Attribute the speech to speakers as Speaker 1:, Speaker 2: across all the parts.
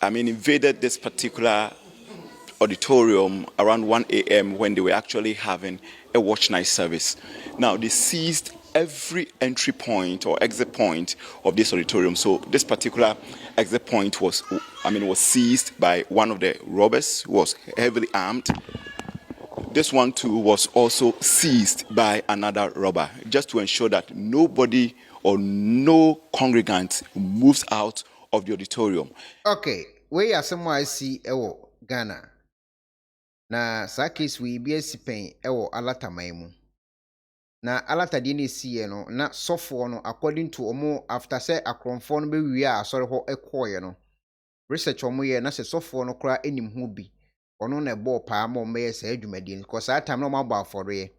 Speaker 1: invaded this particular auditorium around 1 a.m. when they were actually having a watch night service. Now, they seized every entry point or exit point of this auditorium. So this particular exit point was seized by one of the robbers who was heavily armed. This one too was also seized by another robber, just to ensure that nobody or no congregant moves out of the auditorium.
Speaker 2: Okay, we are somewhere I see ewo Ghana. Na sa case we be sipen ewo alata maimu. Na alata di ni siye no na sofo no according to omo after say akromfo no be wi a asore ho ekoye no. Research omo ye na se sofo no kra enim ho bi. Ono na ebo pa ma omo ye sa adwumadi because that time no ma gba afore.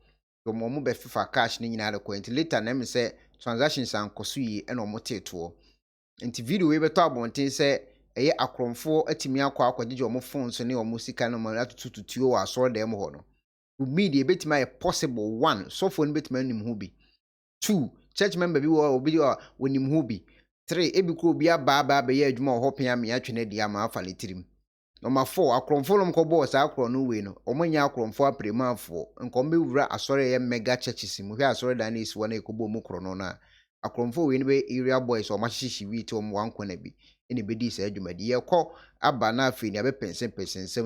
Speaker 2: Do mo be fifa cash ni nyina rekwent later na me say transactions ankoso yi e na omo teto. Nti video we beto abonten say eye akromfo atimi akwa akwajeje omo phone so ne omo sika no ma atututuo wa asore dem ho no. Media betima possible one so for betima nim ho bi. 2 church member bi wo obi wonim ho bi. 3 ebikro obi aba be ye adwuma ho pia me atwene dia ma afa letirim. Number 4 akromfo lom ko bo sa akro no we no omanya akromfo apremafo nkom be wura asore ye mega churches mu hwe asore dan is wona ekobo mu kro no na akromfo we ne be area boys o mahyeshi wi to mo wankona bi ene bedi sa adwumadi ye kɔ aba na afi ne be pensen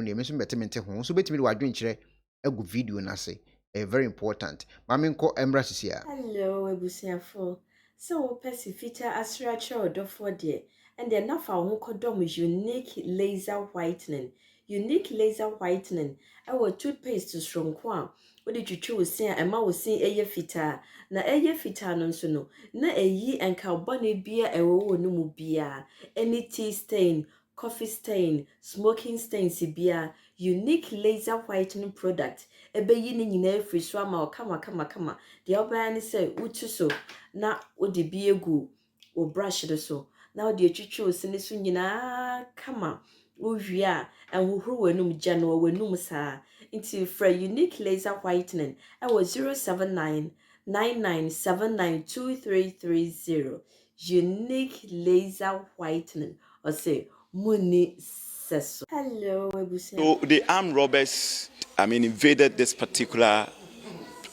Speaker 2: ne me so betemente ho so betimi de wadwen kire egu video na say very important. Maame nko emra sisia.
Speaker 3: Hello, ebusiafo. So pesifita asracha Odifour de and then nafa ho kodom unique laser whitening. Unique laser whitening. Our toothpaste stronko a odi twitwi wo sin a ema wo sin eye fita na eye fita no nso no na eyi enka bone bia ewo wo no mu bia any tea stain, coffee stain, smoking stain sibia unique laser whitening product ebeyi ni nyina free so ama kama de obaya say utu so na odi bi egu o brush do so na odi etwitwi o sine so nyina kama uwie a enhuhuru wenum gya no wenum saa into for unique laser whitening I was 07999792330 unique laser whitening or say muni seso. Hello ebusia.
Speaker 1: So the armed robbers invaded this particular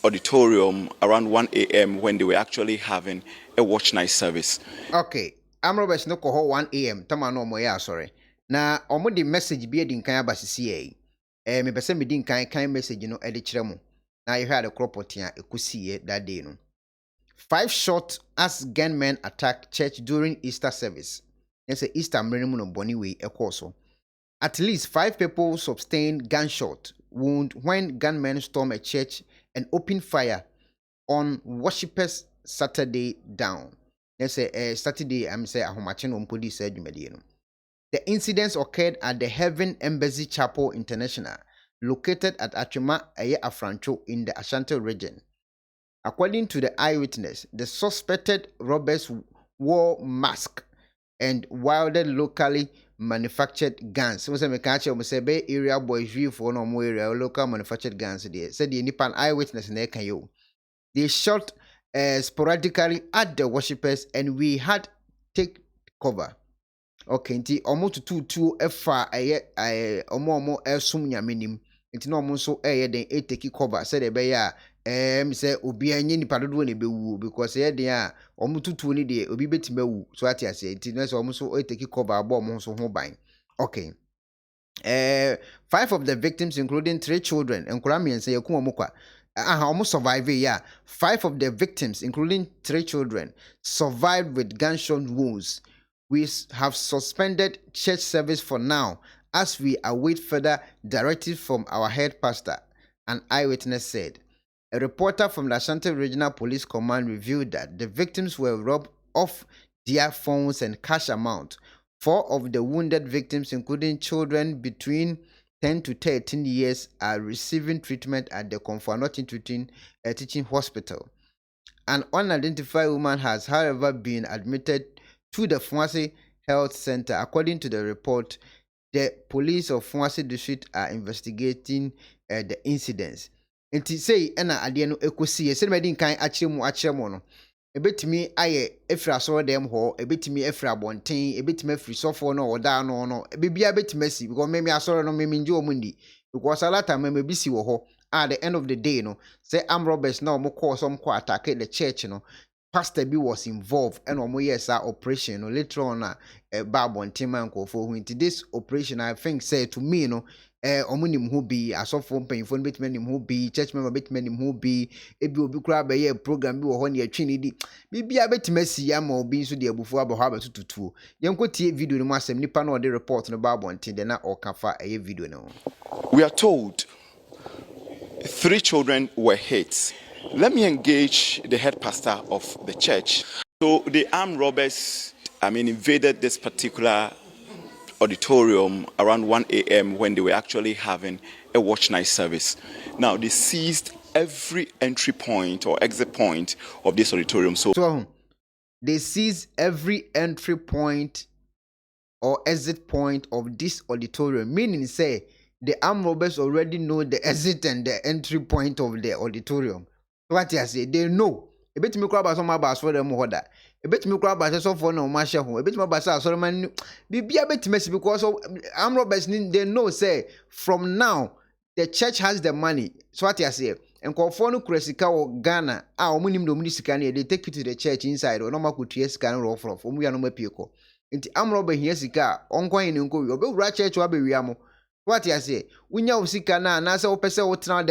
Speaker 1: auditorium around 1 a.m. when they were actually having a watch night service.
Speaker 2: Okay, armed robbers no ko 1 a.m. tama no mo ya sorry. Na omo di message bi edi nkan abasisi e. Me pese me di nkan message no e de kire mo. Na you heard the cropoti a ekusiye that day no. 5 shot as gunmen attacked church during Easter service. Yes, Easter mrenu no boni we ekoso. At least 5 people sustained gunshot wound when gunmen stormed a church and opened fire on worshippers Saturday down. Yes, Saturday I'm say ahomache no mpodi sa adwumadi no. The incidents occurred at the Heaven Embassy Chapel International, located at Acquah, Afrancho in the Ashanti Region. According to the eyewitness, the suspected robbers wore masks and wielded locally manufactured guns. So we catch say Bay area boys view for no more area local manufactured guns there. Said the Nipan eyewitness na kan yo. They shot sporadically at the worshippers and we had take cover. Okay, nti omo tutu efa omo esum nyamenim. Nti no omo so den take cover said e be ya say obi anye nipa dodo na bewu because den a omo tutu ni de obi betima wu so ati ase nti no say omo so take cover abo omo so ho ban. Okay. 5 of the victims including 3 children enkura miense yakun omo kwa almost survived. 5 of the victims including 3 children survived with gunshot wounds. We have suspended church service for now as we await further directives from our head pastor, an eyewitness said. A reporter from the Ashanti Regional Police Command revealed that the victims were robbed of their phones and cash amount. 4 of the wounded victims, including children between 10 to 13 years, are receiving treatment at the Comfort Teaching Hospital. An unidentified woman has, however, been admitted to the Fumasi Health Center. According to the report, the police of Fumasi district are investigating the incidents. Nti say na ade no ekosi ye se medi kan achire mu no ebetimi aye efra so dem ho ebetimi efra bonten ebetimi efri sofo no oda no bibia betimi asi because me asoro no me nje omundi because alata me bisi wo ho at the end of the day no say am robbers na omo call some ko attack the church no pastor B was involved and omo yes operation no later on ba bonten man ko for who this operation I think say to me no omo nim ho bi asofo mpanyfo betimi nim ho bi church member betimi nim ho bi ebi obi kura be ye program bi wo ho na atwi ni di bibia betimi asi ya ma obi nso de abufu aba ho abatututuo yenkotie video no mu asem nipa na ode report no ba bonten de na okafa video no.
Speaker 1: We are told 3 children were hit. Let me engage the head pastor of the church. So the armed robbers, invaded this particular auditorium around 1 a.m. when they were actually having a watch night service. Now they seized every entry point or exit point of this auditorium.
Speaker 2: So they seized every entry point or exit point of this auditorium, meaning say the armed robbers already know the exit and the entry point of the auditorium. What I say, they know. A bit me crab some about for them order. A bit me crab as so for no marshal home. A bit more basa so man be a bit messy because armed robbers they know say from now the church has the money. So what I say, and call for no cresika or Ghana, our minimum dominicani, they take you to the church inside or no more could yes can roll from we are no more pico. Inti armed robber here sika, ongoing in go, you be church or be riamo. What I say, we know sika na na say opese o tran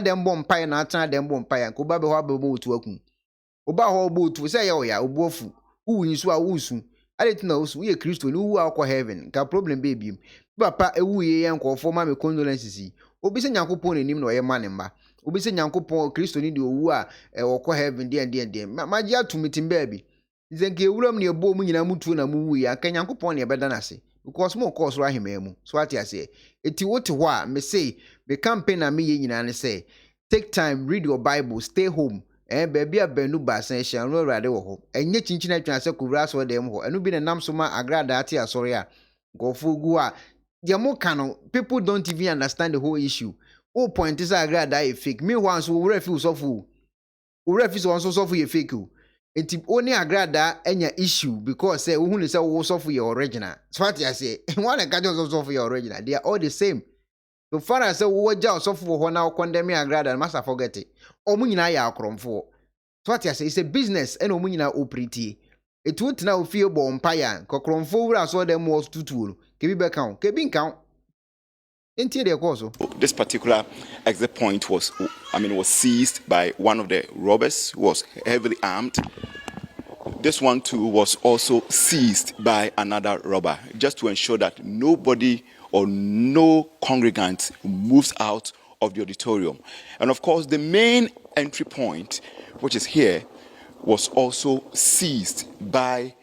Speaker 2: dem bompa na tran dem bompa ko ba be ho abebo to akun oba ho botu say ya obofour uwu so awusu adetina usu ye Kristo ni uwu akwa heaven ka problem be biem papa ewu ye yankofo ma me condolences obi se nyankopon enim na oye mane mba obi se nyankopon Kristo ni de owu a okwa heaven de maji atumitim ba bi zenke ewuram ne ebo mu nyina mutuo na mu wu ya ka nyankopon ne beda na se because mo course ra hememu so what I say eti wote ho a me say me campaign na me ye nyina ne say take time, read your Bible, stay home. Baby a benu basan ehia no rade wo ho. Enye chinchin atwa se kowura so dem ho. Enu bi ne nam so ma agrada ate asori a. Gofo gu a de mo kano people don't even understand the whole issue. O point is agrada e fake. Me once wo refi usofo. Wo refi so onso sofo ye fake o. Enti oni agrada enya issue because say wo hu ne say wo sofo ye original. So what I say, one ka just sofo ye original. They are all the same. So far as wo ja osofo ho na condemn agrada and must forget it. Omu nyina ya akromfo. So what I say, it's a business and omu nyina operate. It would now feel bompire. Kokromfo wura so dem was tutu. Kebi be count. Kebi count.
Speaker 1: This particular exit point was seized by one of the robbers who was heavily armed. This one too was also seized by another robber, just to ensure that nobody or no congregant moves out of the auditorium. And of course, the main entry point, which is here, was also seized by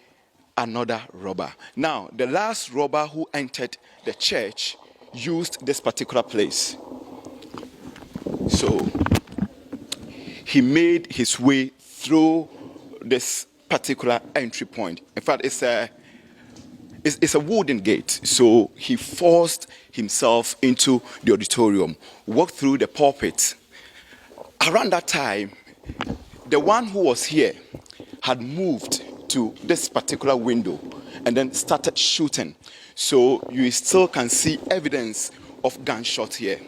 Speaker 1: another robber. Now, the last robber who entered the church used this particular place. So he made his way through this particular entry point. In fact, it's a wooden gate. So he forced himself into the auditorium, walked through the pulpit. Around that time, the one who was here had moved to this particular window and then started shooting. So you still can see evidence of gunshot here.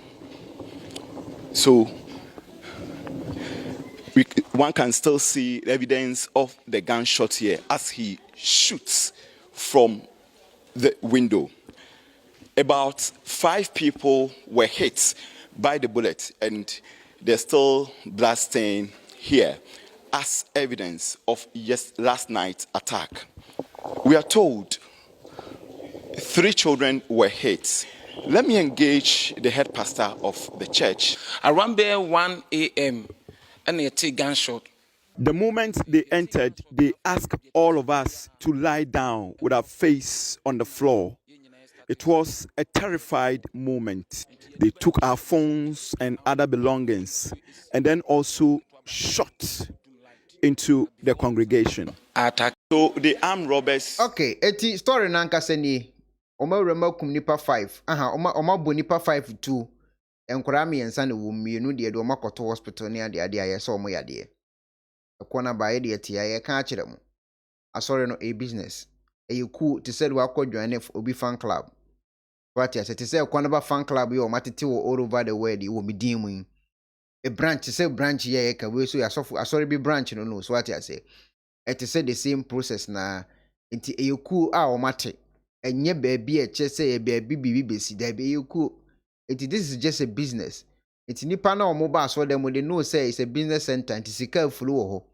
Speaker 1: So one can still see evidence of the gunshot here as he shoots from the window. About 5 people were hit by the bullet, and there's still blood stain here as evidence of last night's attack. We are told 3 children were hit. Let me engage the head pastor of the church.
Speaker 4: Around there 1 a.m. and they take gunshot.
Speaker 1: The moment they entered, they asked all of us to lie down with our face on the floor. It was a terrified moment. They took our phones and other belongings and then also shot into the congregation.
Speaker 4: Attack.
Speaker 1: So the armed robbers.
Speaker 2: Okay, eti story nanka seni. Oma rema kum nipa 5. Oma bo nipa 5 too. Enkwara me yensa ne wo mienu de oma koto hospital ne ade aye so omo yade. more-ekuonaba ye de tie ye ka akire mo asɔre no a business you cool to say we akɔ join obi fan club what yes to say ekuonaba fan club yo matete all over the world you will be dim a branch say branch ye ka we so asɔre bi branch no so what yes it is the same process na nti you cool a o mate enye baabi e che say e baabi bibi besi da be you cool it this is just a business it nipa na omo ba so dem they know say it's a business center nti sika afulu wo ho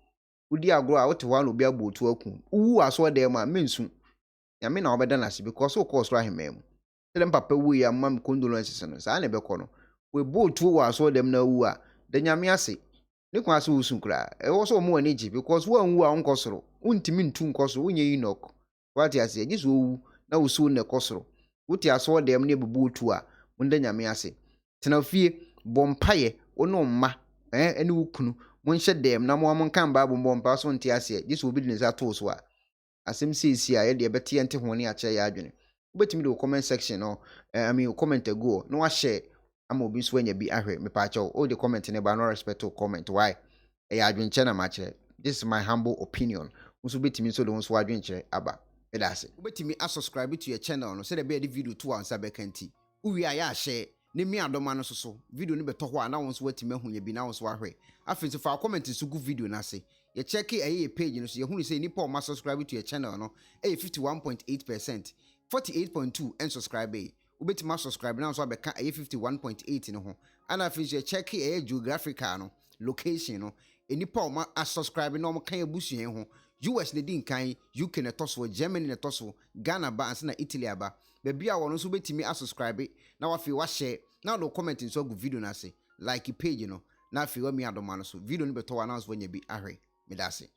Speaker 2: udi agro a wote wa no bi abotu aku uwu aso dem a mensu ya me na obeda na se because o cost ra hemem tell papa wu ya mam condolences no sa na be ko no we botu wo aso dem na wu a da nyame ase ne kwa so usun kra e wo so mo ani ji because wo anwu a nkosoro untimi ntu nkosoro unye inok what ya se jiso wu na usu ne kosoro wuti aso dem ne bebutu a munda nyame ase tena fie bompaye ono mma ene wukunu monhye dem na mo kan ba bompa so nti ase jiso obi dinza ato so a asem sisi a ye de bete yente ho ne ache ya adwene ubetimi de comment section no comment ago no wa share ama obi so anya bi ahwe me pa acho all the comment ne ba no respect to comment why ya adwenche na ma chere this is my humble opinion unso betimi so de unso adwenche aba edase ubetimi subscribe to your channel no say the be the video to ansa bekanti uwi ya share ne mi adoma no so video ne beto ho a na unso watimi ahunya bi na unso ahwe afi so fa comment so gu video na se ye check a page no so ye hunu say nipa o ma subscribe to your channel no 51.8%, 48.2 and subscribe ubetima subscribe na so abeka 51.8 no ho ana fi ye check geographical no location no enipa o ma subscribe na o kan abusuen ho US ne din kan UK ne toso Germany ne toso Ghana ba ansa na Italy aba be bia wono so betimi subscribe na wa fi wa share na do comment so gu video na se like page no na fi wa mi adoma no so video no beto wa na so nya bi ahwe medase